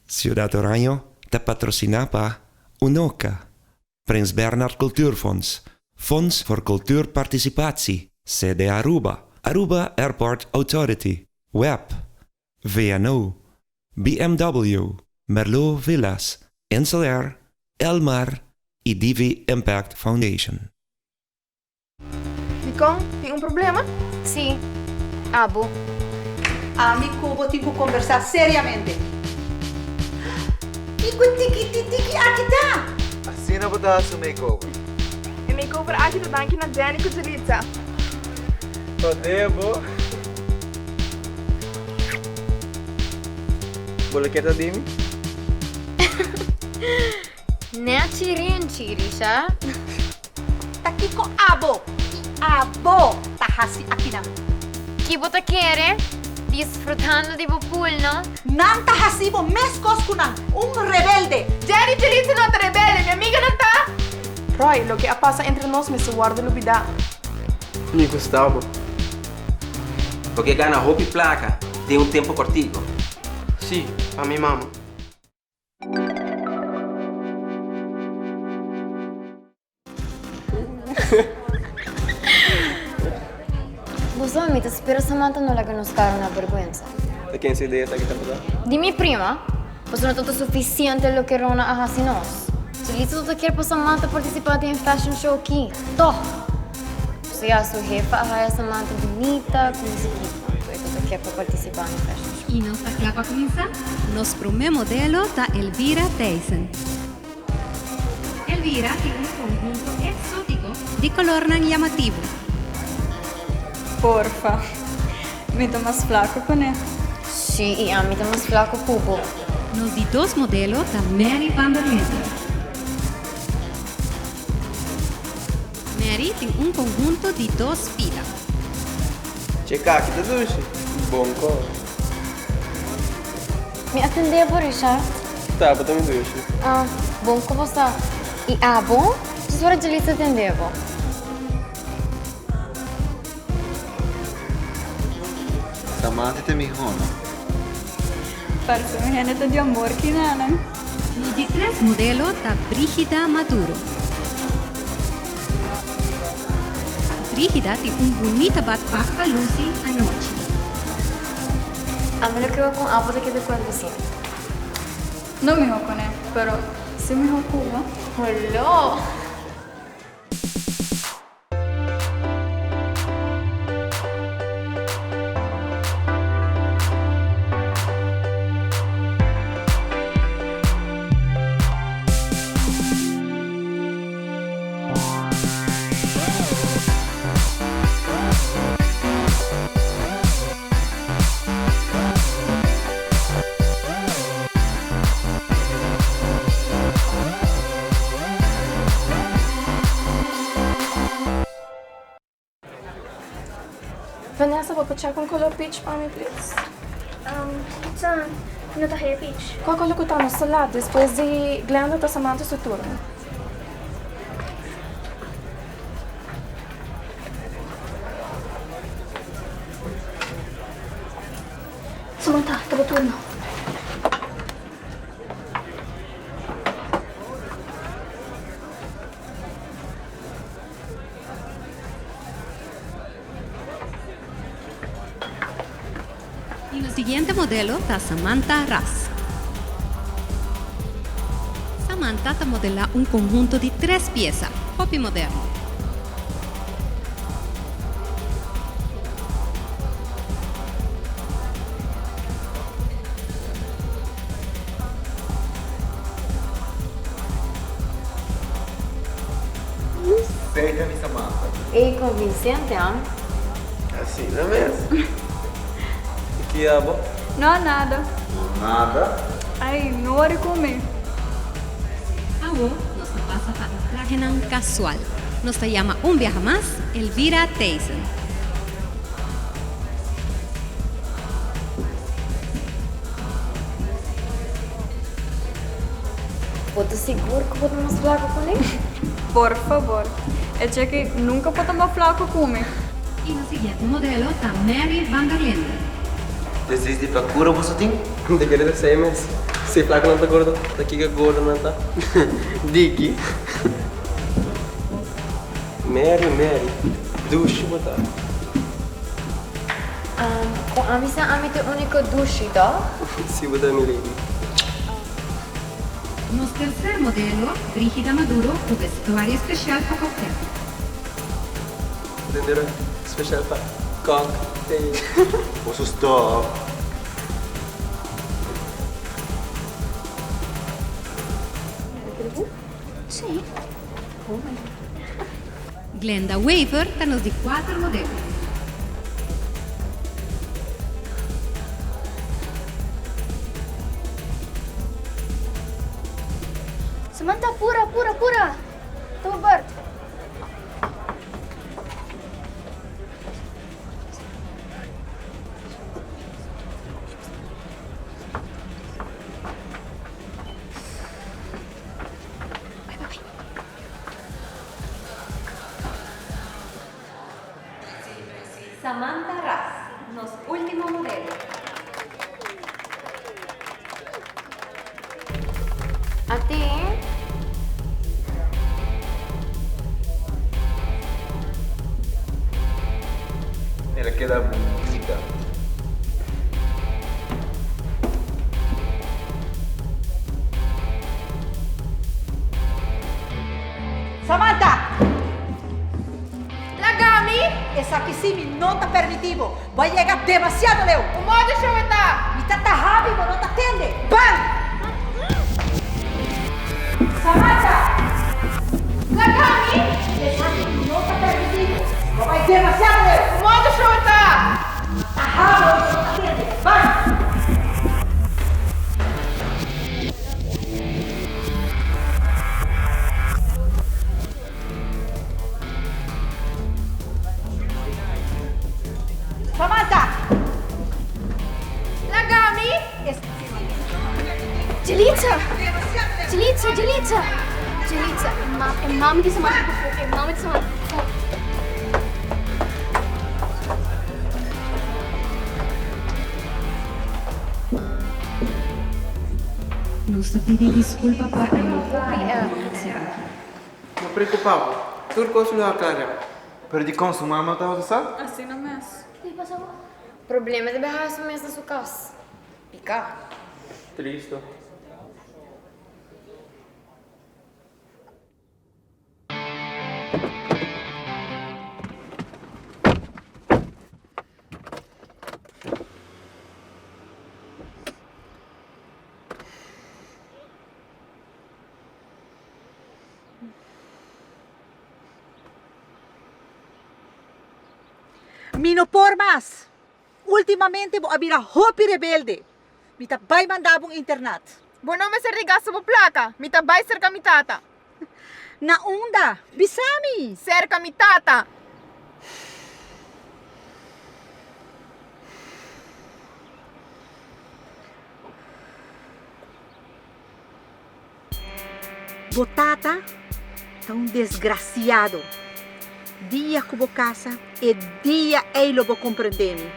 Ciudad Oranje te patrocinaba UNOCA, Prins Bernhard Cultuurfonds, Fonds voor Cultuurparticipatie, sede Aruba, Aruba Airport Authority, WEB, VNO, BMW, Merlot Villas, Insulair, Elmar y Divi Impact Foundation. Nicole, tem um problema? Sim. Abo. Amigo, vou ter que conversar seriamente. Tiki, aqui tá. Assim não vou dar seu makeover. E makeover aqui do danke na Jenny Kujelica. Podemos. Boleh kita dimi? Ne chirin chirisha. Aqui com abo. Abo. Tahasi aqui não. Que bota quer? Disfrutando de pool, no? Não tahasi bo mescos com rebelde. Jenny Kujelica não tá rebelde, minha amiga não tá? Roy, lo que passa entre nós me guarda lubida. Me Gustavo. Porque gana roupa e placa de um tempo cortico. Sim, a minha mama. Lo so, mi ti spero Samantha non la conoscare una vergogna. E quem se ideia tá aqui também? Dimmi prima, o sono tutto sufficiente lo che Rona ha hasi nos. Se lì tutto che per Samantha partecipate in fashion show qui. Toh! Se a sua jefa a Samantha bonita, come si chiama? E tutto che per partecipare in fashion show. Y nuestra clapa comienza. Nos primer modelo da Elvira Tyson. Elvira tiene un conjunto exótico de color llamativo. Porfa, mi tomas flaco con él. Sì, a mi tomas flaco cubo. Nos di dos modelos da Mary Van der Linden. Mary tiene un conjunto de dos filas. Checa aqui da duche. Bom cor. Mi attendevo, Richard. Tá, bota me duche. Ah, bom como está? E bom? Se ora de lista attendevo. Samantha te mi hono. Parece un genete de amor que nada. Nos di tres modelos da Brígida Maduro. Brígida tiene un bonito backpack para Lucy anoche. A me lo creo con algo de que te cuento así. No me con él, pero sí me Cuba. Hola. Vanessa, vou check com color peach para mim, please. Saan? Ano tayo, Peach? Qual color que tá no seu lado? Depois de Glenda tá Samantha seu turno. Samantha, tabo turno. Y el siguiente modelo da Samantha Ras. Samantha te modela un conjunto de 3 piezas, copy moderno. Seja mi Samantha. E convincente, ah? Assim não é mesmo? E que abo? No, nada. Nada. Ay, no voy a comer. Ahora nos pasa para el traje casual. Nos llama un viaje más, Elvira Tyson. Tô seguro que vou tomar flaco com ele? Por favor. Es que nunca puedo tomar flaco comer. Y el siguiente modelo da Mary Van der Linden. Desiste para cura você tem? De querer ser mes. Si flaco não tá gordo, tá aqui que é gordo, não tá? Diki. Mary. Dushi botar. Kung amin sa amin ito único dushi to? Si botar mi lady. Nuestro tercer modelo, Brígida Maduro, o vestuário especial para qualquer. Entenderam? Special pa. Cocktail. Posso stop? Sim. Glenda Waver está-nos de 4 modelos. Samantha, pura. Tuh, Bert. Samantha Ras, nos último modelo. Ate, Ela queda bonita. Samantha! Lagami! Essa aqui sim não está permitido. Vai chegar demasiado, Leo. O modo show está! Me tá rápido, não tá atende. Vai! Samantha! Lagami! Essa aqui não está permitido. Vai demasiado, Leo. O modo show está! Tá rápido, não tá atende. Vai! Samantha! Lagami! Jelitza! Mami di sama aku. Nos pide desculpa para el Não preocupava. Tudo coisa não aclara. Pero de consumar não tá usando? Assim não mesmo. problema de dejar eso mesmo na sua casa. Pica. Triste. Mino por más. Ultimamente vou abrir a Hopi Rebelde. Mita vai mandar bong internet. Bueno, me serrigasso po placa. Mitabay ser kamitata. Na onda, bisami. Ser kamitata. Botata tá desgraciado. Dia como casa e dia ele vou compreender-me.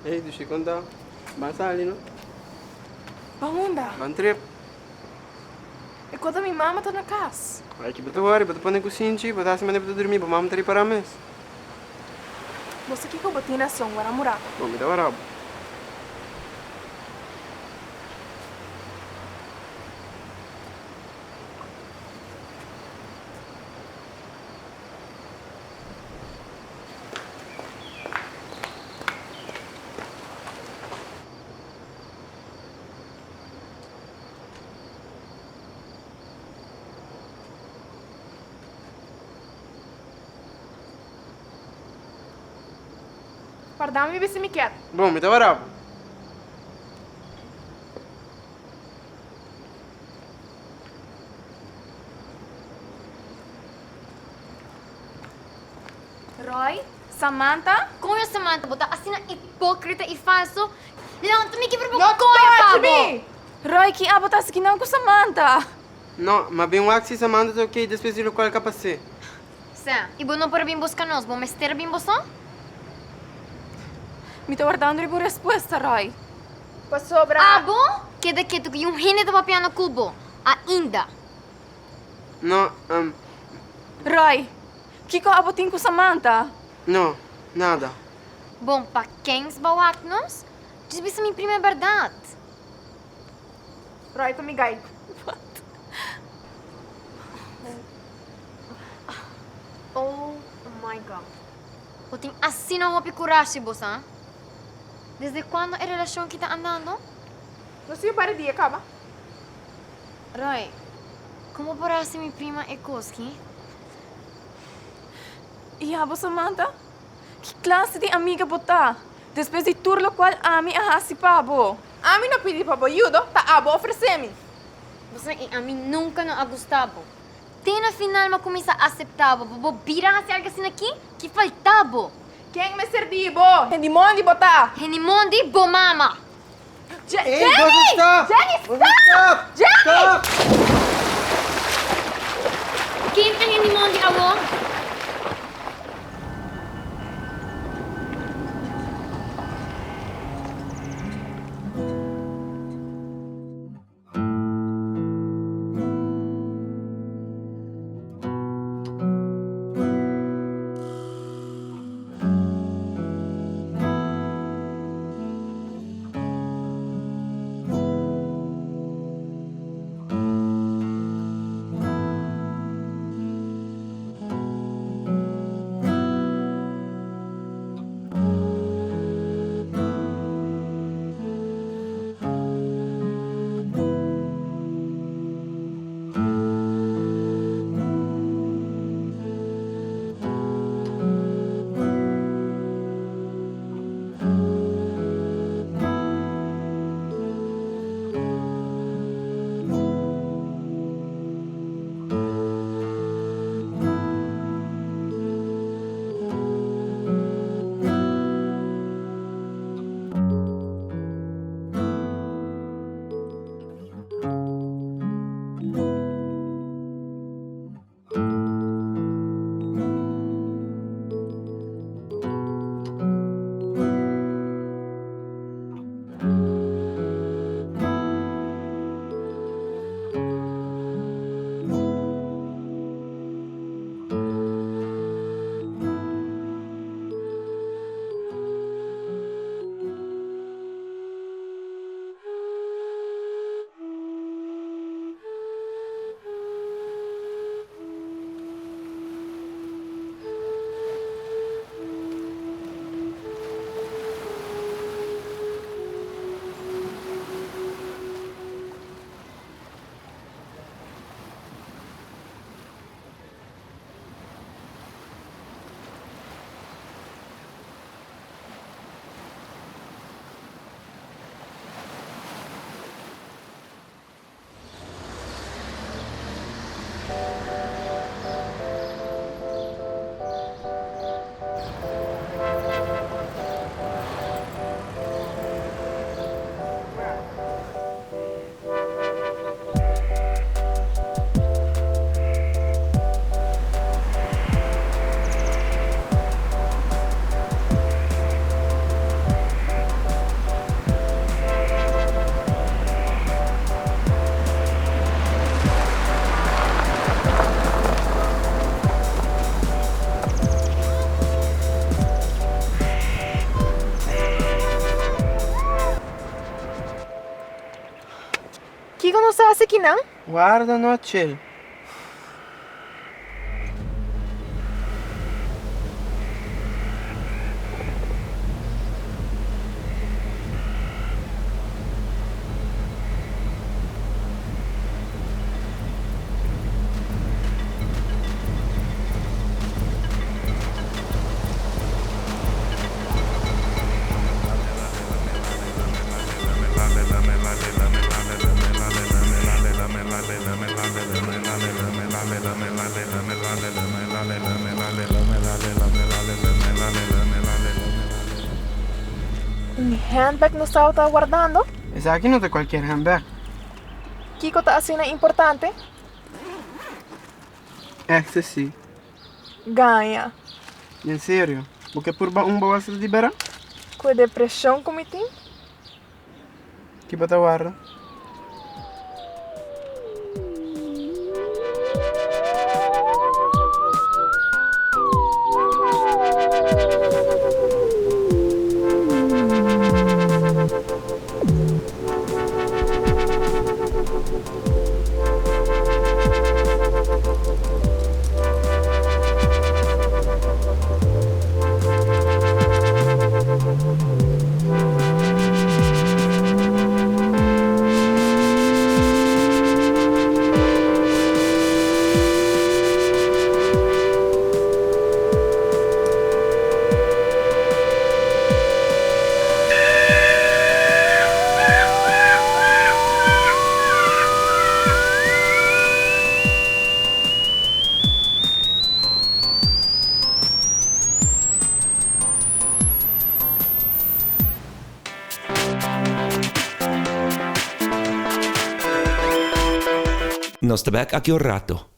Ei, deixa eu contar. Basta ali, não? Pangunda. One trip. quando minha mama tá na casa. Ai, que betul hari, betul pandai kusinci, betul assim mana betul dormir, mamam tadi parames. Você que eu bati na som, agora morar. Bom, me dá warab. Pardami bisi me quer. Bom, me dá warab. Roy, Samantha? Como Samantha, bota assim na hipócrita e falso? Não, tu me quebra por Not coisa, touch Pablo! me! Roy, que abo tá seguindo com Samantha? Não, mas bem o axi samanda tá ok, depois de local capacete. Sam, ibo não para bem buscar nós, bom mestre bem buscar? Me tô guardando por resposta, Roy. Passou, Ah, bom? Queda que tu yung hine do papiano kubo. Ainda. Não, Roy, que ko abotin com Samantha? não, nada. Bom, pa quem bawak nós? Diz bisa minha prima é verdade. Roy, tu me guide. Oh my God. O tem assim não hopi coragem, bossa? Desde quando a relação que tá andando? Não sei para dia, acaba. Roy, como parece minha prima é Koski? E abo, Samantha? Que classe de amiga bota? Depois de tudo o qual ami ahasi pabo. Ami não pedi pabo ajuda, tá abo oferecer-me. Você e a mim nunca não agustava. Tem na final uma começa a aceitar, bobo bira se algo assim aqui que faltava. Quem me servibo? Rendimondi bota. Renimondi, bo mama. Ei, você stop! Jenny, stop! Jenny! Stop! Quem é Renimondi, avô? Kiko no sa kinang? Guarda, no, chill. Un handbag no estaba guardando? Esa aquí no es de cualquier handbag. Kiko ta asina importante? Esse sì. Ganha. In serio? Porque por um boa se libera? Com depressão como tem? Que bota guarda? Nos tebek aqui o rato.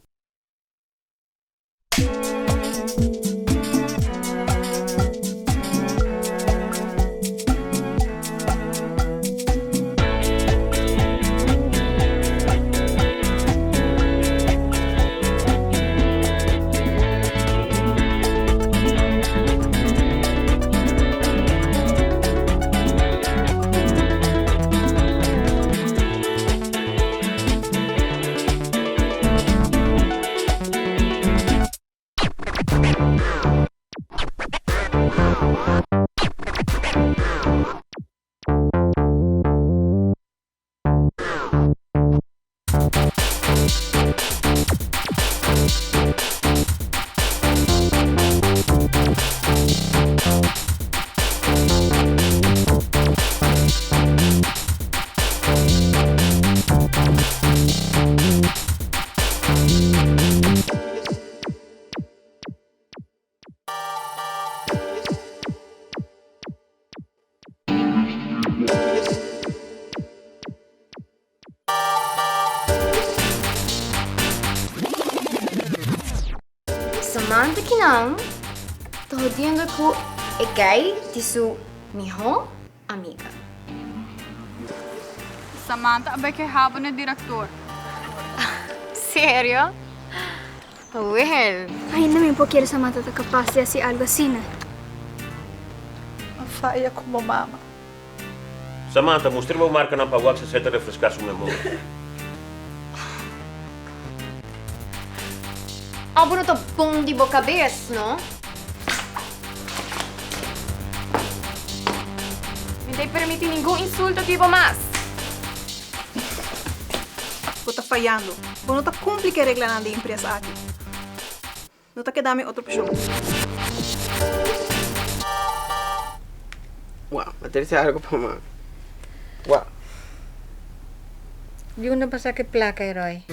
Samantha kinang, tohodiendo ko ikay tisu miho amiga. Samantha, abay kay habon na direktor. Serio? Well, Ainda me porque Samantha tá capaz de fazer algo assim, né? Faya como mama. Samantha, mostrei-me o marca na pagua que se senta a refrescar sua memória. abo no to bom de boca cabeça, não? Não te permite nenhum insulto aqui mais. Você está falhando. Você não está cumprindo a regra da empresa aqui. Não está quedando outra opção. Wow, meterse algo pa ma. Wow. Di ko na pa sakit plaka, Roy.